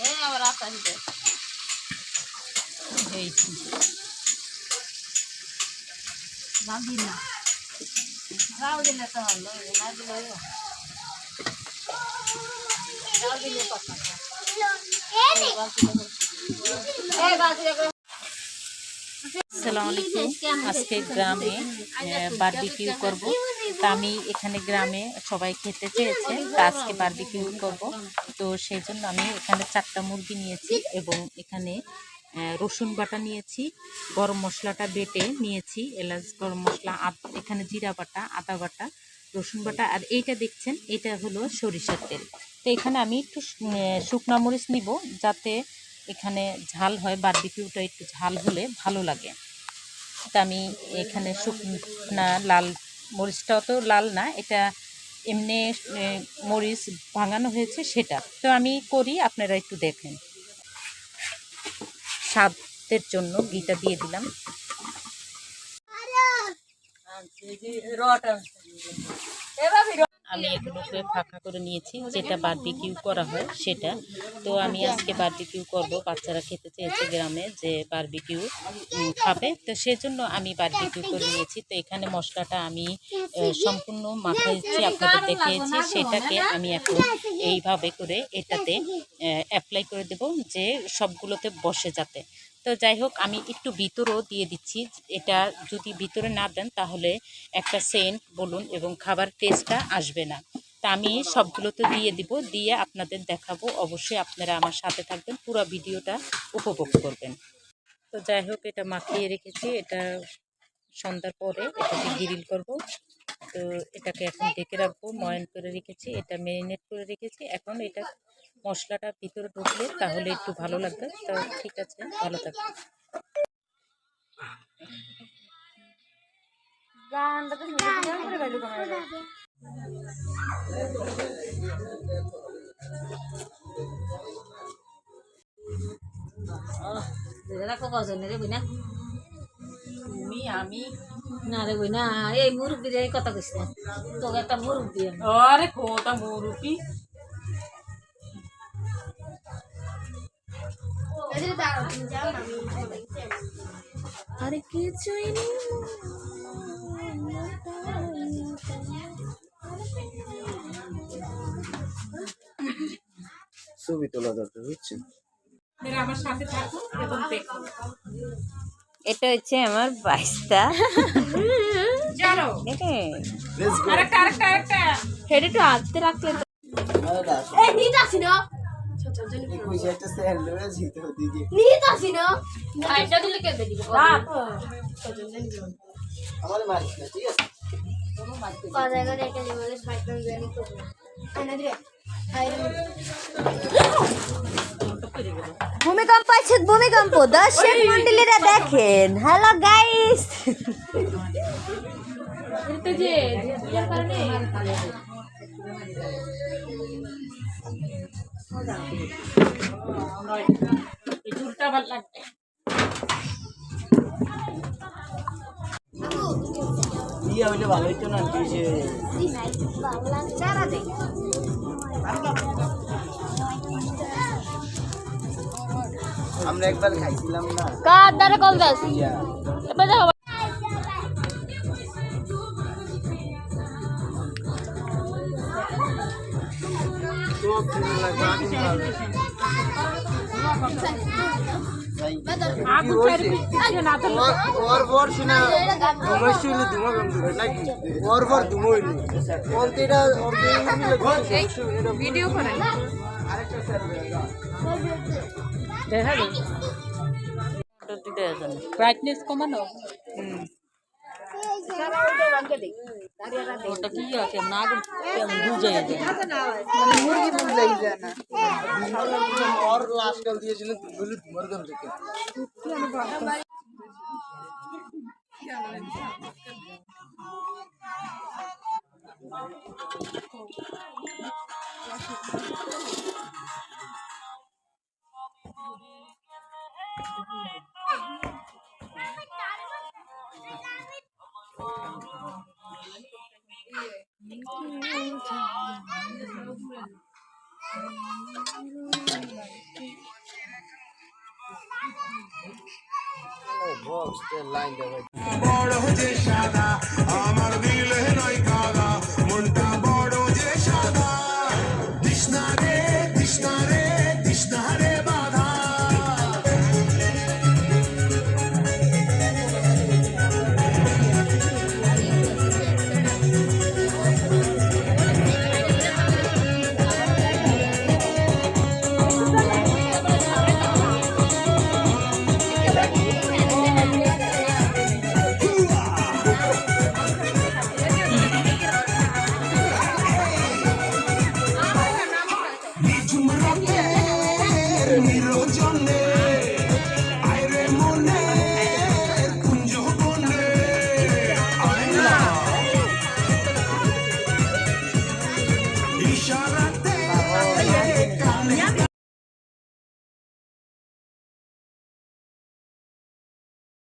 এই আবার আসাইতে এই বাকি না রাও দিলে তো হলো না দিলে রাও দিলে কথা এই বাকি এই বাকি আসসালামু আলাইকুম। আজকে গ্রামে বারবিকিউ করব। তা আমি এখানে গ্রামে সবাই খেতে চেয়েছে, তা আজকে বারবিকিউ করব। তো সেই জন্য আমি এখানে 4টা মুরগি নিয়েছি এবং এখানে রসুন বাটা নিয়েছি, গরম মশলাটা বেটে নিয়েছি, এলাচ গরম মশলা, এখানে জিরা বাটা, আদা বাটা, রসুন বাটা, আর এইটা দেখছেন এটা হলো সরিষার তেল। তো এখানে আমি একটু শুকনা মরিচ নিব যাতে এখানে ঝাল হয়, বারবিকিউটা একটু ঝাল হলে ভালো লাগে। তা আমি এখানে শুকনা লাল মরিচটাও তো লাল না, এটা এমনি মরিচ ভাঙানো হয়েছে সেটা। তো আমি করি, আপনারা একটু দেখেন। স্বাদের জন্য ঘিটা দিয়ে দিলাম। আমি এগুলোকে ফাঁকা করে নিয়েছি, যেটা বারবিকিউ করা হয় সেটা। তো আমি আজকে বারবিকিউ করব, বাচ্চারা খেতে চেয়েছে গ্রামে যে বারবিকিউ খাবে, তো সেজন্য আমি বারবিকিউ করে নিয়েছি। তো এখানে মশলাটা আমি সম্পূর্ণ মাখাইছি, আপনাদের দেখিয়েছি, সেটাকে আমি এখন এইভাবে করে এটাতে অ্যাপ্লাই করে দেব যে সবগুলোতে বসে যাতে। তো যাই হোক, আমি একটু ভিতরেও দিয়ে দিচ্ছি, এটা যদি ভিতরে না দেন তাহলে একটা সেন্ট বলুন এবং খাবার টেস্টটা আসবে না। তা আমি সবগুলোতে দিয়ে দিব, দিয়ে আপনাদের দেখাবো। অবশ্যই আপনারা আমার সাথে থাকবেন, পুরো ভিডিওটা উপভোগ করবেন। তো যাই হোক, এটা মাখিয়ে রেখেছি, এটা সন্ধ্যার পরে এটাকে গ্রিল করব। তো এটাকে এখন ঢেকে রাখবো, ময়ান করে রেখেছি, এটা ম্যারিনেট করে রেখেছি। এখন এটা মশলাটা ভিতরে ঢুকলে তাহলে একটু ভালো লাগবে। তো ঠিক আছে, ভালো থাকবে। তুমি আমি না রে বই না এই মুরব্বি রে কথা কইছ না তোকে একটা মুরব্বি আরে কোটা মুরব্বি আরে কিছুই নেই ছবি তোলা দরকার হচ্ছে। আমার সাথে থাকুন এবং দেখুন। এটা হচ্ছে আমার বাইস্তা হেডে তো আনতে রাখলে ভূমিকম্প আছে, ভূমিকম্প দর্শক মন্ডলীরা দেখেন। হ্যালো গাইস, ঝুলটা ভালো লাগবে। ভালো হইতো না আমরা একবার খাইছিলাম না কার দ্বারা কল দাস এবার দেখো ভিডিও করেন ব্রাইটনেস কমানো। ওটা কি আছে না বুঝে যায় মুরগি বুঝাই যায় না। और लास्ट कल दिए जिन्हें बोले मरगम देखे বক্স লাইন দেবে বড় হচ্ছে সাদা আমার দিলে নয় কাদা